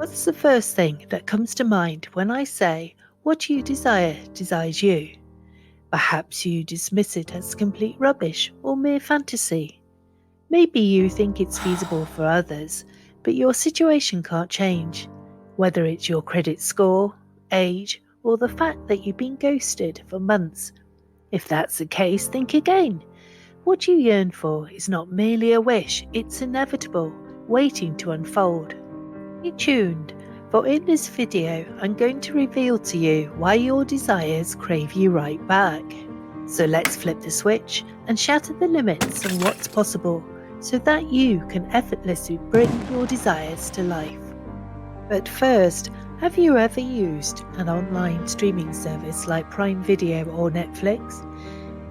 What's the first thing that comes to mind when I say what you desire desires you? Perhaps you dismiss it as complete rubbish or mere fantasy. Maybe you think it's feasible for others, but your situation can't change. Whether it's your credit score, age, or the fact that you've been ghosted for months. If that's the case, think again. What you yearn for is not merely a wish, it's inevitable, waiting to unfold. Stay tuned, for in this video I'm going to reveal to you why your desires crave you right back. So let's flip the switch and shatter the limits on what's possible so that you can effortlessly bring your desires to life. But first, have you ever used an online streaming service like Prime Video or Netflix?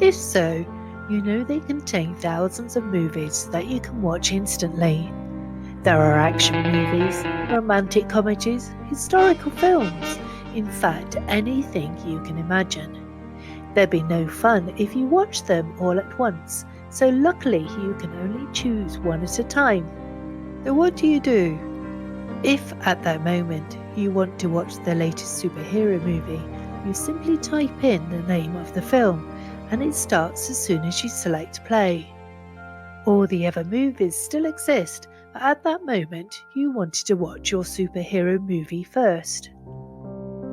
If so, you know they contain thousands of movies that you can watch instantly. There are action movies, romantic comedies, historical films, in fact anything you can imagine. There'd be no fun if you watch them all at once, so luckily you can only choose one at a time. So what do? If at that moment you want to watch the latest superhero movie, you simply type in the name of the film and it starts as soon as you select play. All the other movies still exist, but at that moment you wanted to watch your superhero movie first.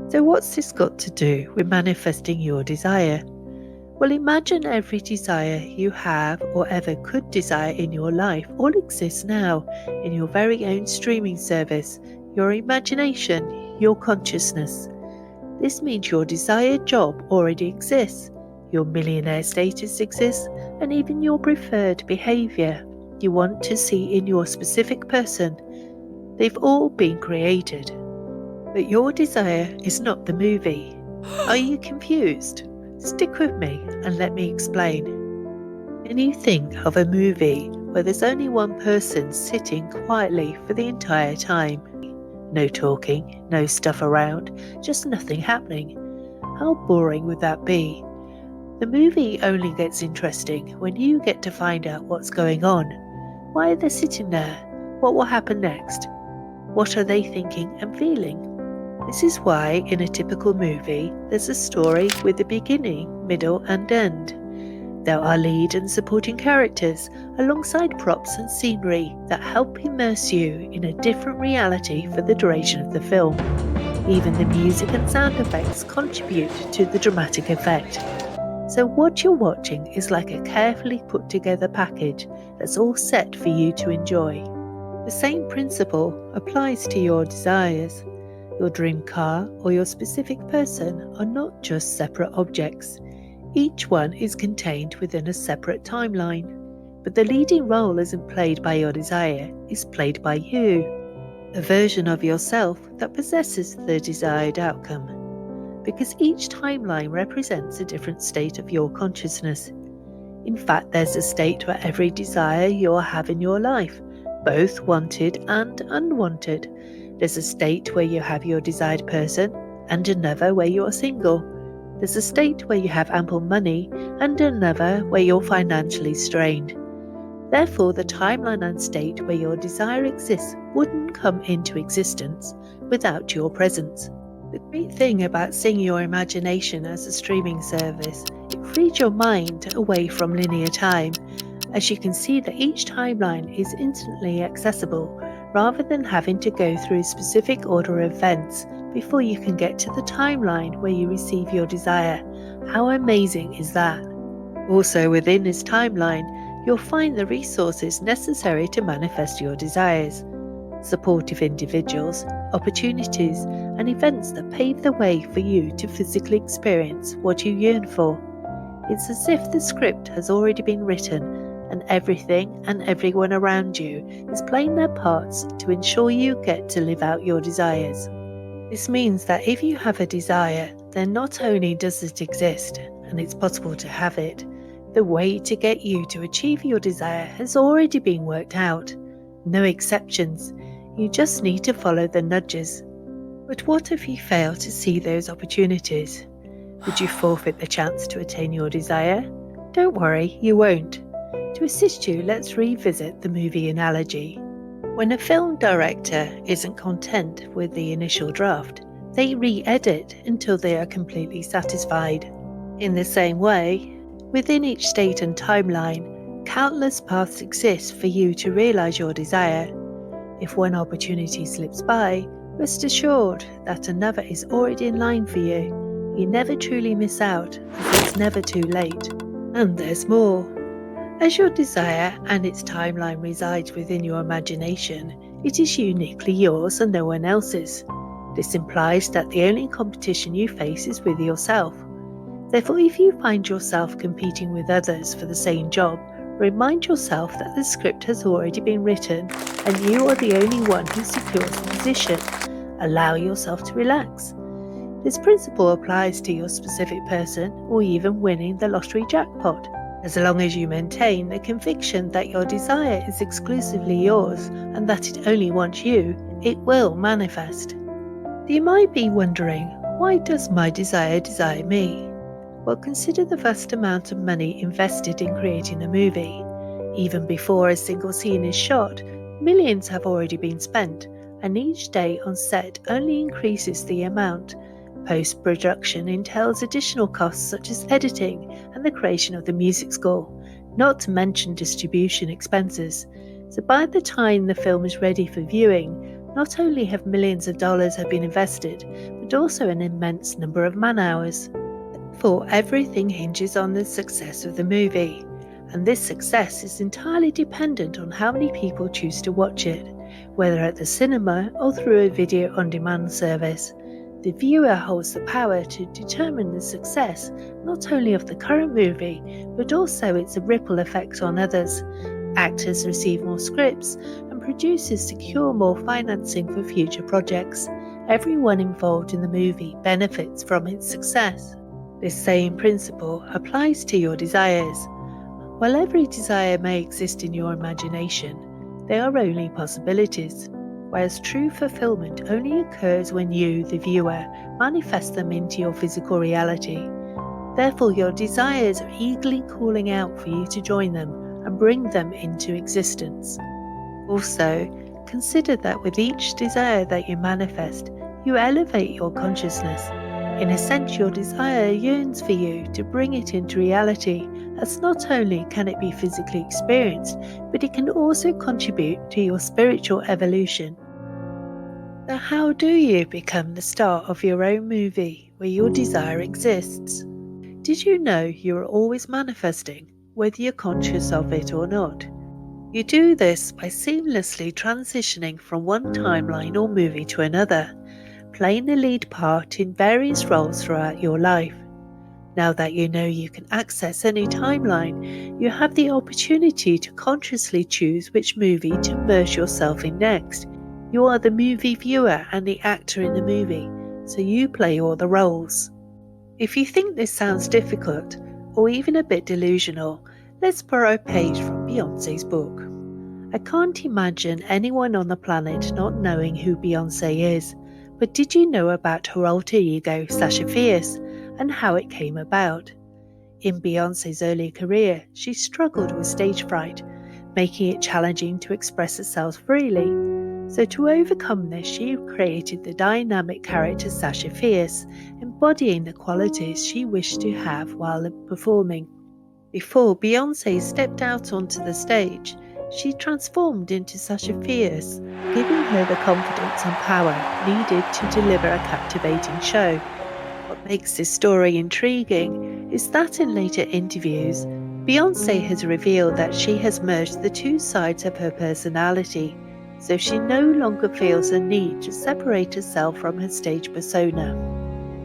So what's this got to do with manifesting your desire? Well, imagine every desire you have or ever could desire in your life all exists now in your very own streaming service, your imagination, your consciousness. This means your desired job already exists, your millionaire status exists, and even your preferred behaviour you want to see in your specific person. They've all been created. But your desire is not the movie. Are you confused? Stick with me and let me explain. Can you think of a movie where there's only one person sitting quietly for the entire time? No talking, no stuff around, just nothing happening. How boring would that be? The movie only gets interesting when you get to find out what's going on. Why are they sitting there? What will happen next? What are they thinking and feeling? This is why in a typical movie there's a story with a beginning, middle and end. There are lead and supporting characters alongside props and scenery that help immerse you in a different reality for the duration of the film. Even the music and sound effects contribute to the dramatic effect. So what you're watching is like a carefully put together package that's all set for you to enjoy. The same principle applies to your desires. Your dream car or your specific person are not just separate objects. Each one is contained within a separate timeline, but the leading role isn't played by your desire, it's played by you, a version of yourself that possesses the desired outcome. Because each timeline represents a different state of your consciousness. In fact, there's a state where every desire you'll have in your life, both wanted and unwanted. There's a state where you have your desired person and another where you're single. There's a state where you have ample money and another where you're financially strained. Therefore, the timeline and state where your desire exists wouldn't come into existence without your presence. The great thing about seeing your imagination as a streaming service, it frees your mind away from linear time, as you can see that each timeline is instantly accessible, rather than having to go through a specific order of events before you can get to the timeline where you receive your desire. How amazing is that? Also within this timeline, you'll find the resources necessary to manifest your desires. Supportive individuals, opportunities, and events that pave the way for you to physically experience what you yearn for. It's as if the script has already been written and everything and everyone around you is playing their parts to ensure you get to live out your desires. This means that if you have a desire, then not only does it exist and it's possible to have it, the way to get you to achieve your desire has already been worked out. No exceptions. You just need to follow the nudges. But what if you fail to see those opportunities? Would you forfeit the chance to attain your desire? Don't worry, you won't. To assist you, let's revisit the movie analogy. When a film director isn't content with the initial draft, they re-edit until they are completely satisfied. In the same way, within each state and timeline, countless paths exist for you to realize your desire. If one opportunity slips by, rest assured that another is already in line for you. You never truly miss out, as it's never too late. And there's more. As your desire and its timeline resides within your imagination, it is uniquely yours and no one else's. This implies that the only competition you face is with yourself. Therefore, if you find yourself competing with others for the same job, remind yourself that the script has already been written and you are the only one who secures the position. Allow yourself to relax. This principle applies to your specific person or even winning the lottery jackpot. As long as you maintain the conviction that your desire is exclusively yours and that it only wants you, it will manifest. You might be wondering, why does my desire desire me? Well, consider the vast amount of money invested in creating a movie. Even before a single scene is shot, millions have already been spent, and each day on set only increases the amount. Post-production entails additional costs such as editing and the creation of the music score, not to mention distribution expenses. So by the time the film is ready for viewing, not only have millions of dollars have been invested, but also an immense number of man-hours. For everything hinges on the success of the movie, and this success is entirely dependent on how many people choose to watch it, whether at the cinema or through a video on-demand service. The viewer holds the power to determine the success not only of the current movie, but also its ripple effect on others. Actors receive more scripts, and producers secure more financing for future projects. Everyone involved in the movie benefits from its success. This same principle applies to your desires. While every desire may exist in your imagination, they are only possibilities, whereas true fulfillment only occurs when you, the viewer, manifest them into your physical reality. Therefore, your desires are eagerly calling out for you to join them and bring them into existence. Also, consider that with each desire that you manifest, you elevate your consciousness. In a sense, your desire yearns for you to bring it into reality, as not only can it be physically experienced, but it can also contribute to your spiritual evolution. Now, how do you become the star of your own movie where your desire exists? Did you know you are always manifesting, whether you're conscious of it or not? You do this by seamlessly transitioning from one timeline or movie to another, playing the lead part in various roles throughout your life. Now that you know you can access any timeline, you have the opportunity to consciously choose which movie to immerse yourself in next. You are the movie viewer and the actor in the movie, so you play all the roles. If you think this sounds difficult, or even a bit delusional, let's borrow a page from Beyonce's book. I can't imagine anyone on the planet not knowing who Beyoncé is, but did you know about her alter ego Sasha Fierce and how it came about? In Beyoncé's early career, she struggled with stage fright, making it challenging to express herself freely. So to overcome this, she created the dynamic character Sasha Fierce, embodying the qualities she wished to have while performing. Before Beyoncé stepped out onto the stage, she transformed into Sasha Fierce, giving her the confidence and power needed to deliver a captivating show. What makes this story intriguing is that in later interviews, Beyoncé has revealed that she has merged the two sides of her personality, so she no longer feels a need to separate herself from her stage persona.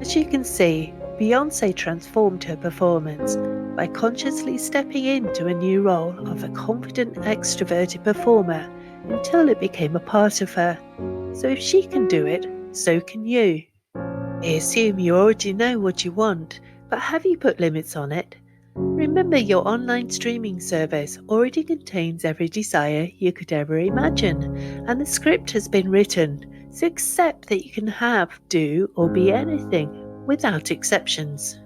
As you can see, Beyoncé transformed her performance by consciously stepping into a new role of a confident, extroverted performer until it became a part of her. So if she can do it, so can you. I assume you already know what you want, but have you put limits on it? Remember, your online streaming service already contains every desire you could ever imagine, and the script has been written, so accept that you can have, do, or be anything, without exceptions.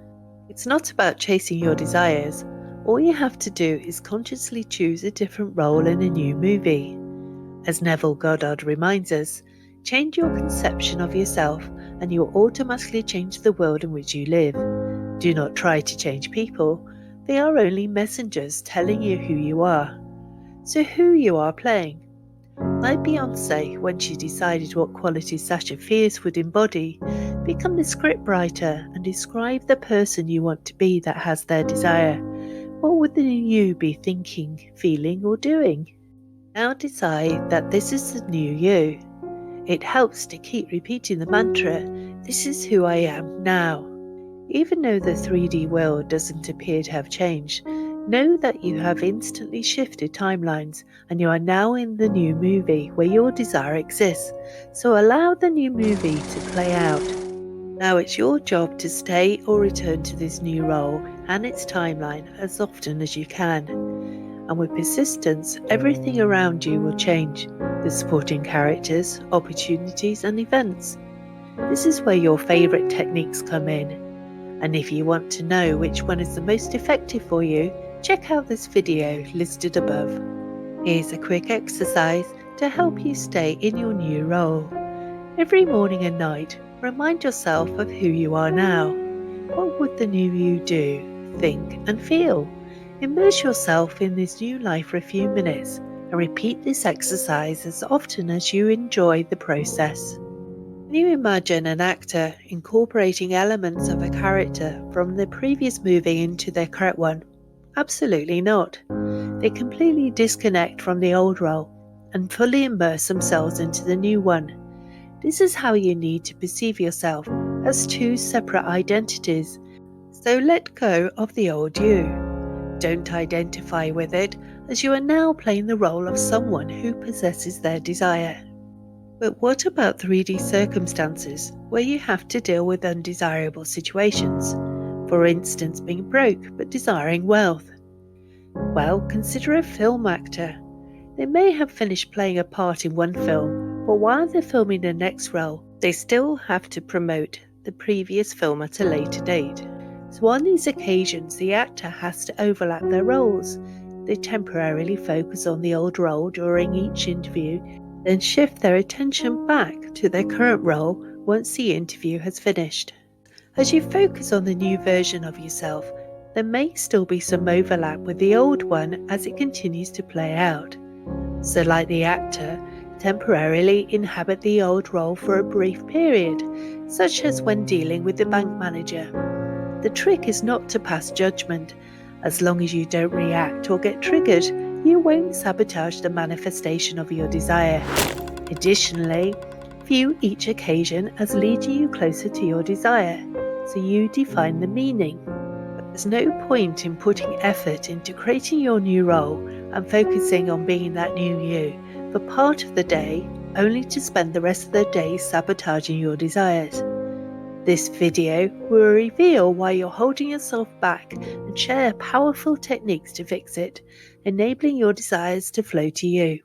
It's not about chasing your desires. All you have to do is consciously choose a different role in a new movie. As Neville Goddard reminds us, change your conception of yourself and you will automatically change the world in which you live. Do not try to change people. They are only messengers telling you who you are. So who you are playing. Like Beyonce, when she decided what qualities Sasha Fierce would embody, become the scriptwriter and describe the person you want to be that has their desire. What would the new you be thinking, feeling, or doing? Now decide that this is the new you. It helps to keep repeating the mantra, "This is who I am now." Even though the 3D world doesn't appear to have changed, know that you have instantly shifted timelines and you are now in the new movie where your desire exists. So allow the new movie to play out. Now it's your job to stay or return to this new role and its timeline as often as you can. And with persistence, everything around you will change. The supporting characters, opportunities, and events. This is where your favourite techniques come in. And if you want to know which one is the most effective for you, check out this video listed above. Here's a quick exercise to help you stay in your new role. Every morning and night, remind yourself of who you are now. What would the new you do, think, and feel? Immerse yourself in this new life for a few minutes and repeat this exercise as often as you enjoy the process. Can you imagine an actor incorporating elements of a character from the previous movie into their current one? Absolutely not. They completely disconnect from the old role and fully immerse themselves into the new one. This is how you need to perceive yourself, as two separate identities. So let go of the old you. Don't identify with it, as you are now playing the role of someone who possesses their desire. But what about 3D circumstances where you have to deal with undesirable situations? For instance, being broke but desiring wealth. Well, consider a film actor. They may have finished playing a part in one film, but while they're filming the next role, they still have to promote the previous film at a later date. So on these occasions, the actor has to overlap their roles. They temporarily focus on the old role during each interview, then shift their attention back to their current role once the interview has finished. As you focus on the new version of yourself, there may still be some overlap with the old one as it continues to play out. So like the actor, temporarily inhabit the old role for a brief period, such as when dealing with the bank manager. The trick is not to pass judgment. As long as you don't react or get triggered, you won't sabotage the manifestation of your desire. Additionally, view each occasion as leading you closer to your desire, so you define the meaning. There's no point in putting effort into creating your new role and focusing on being that new you for part of the day, only to spend the rest of the day sabotaging your desires. This video will reveal why you're holding yourself back and share powerful techniques to fix it, enabling your desires to flow to you.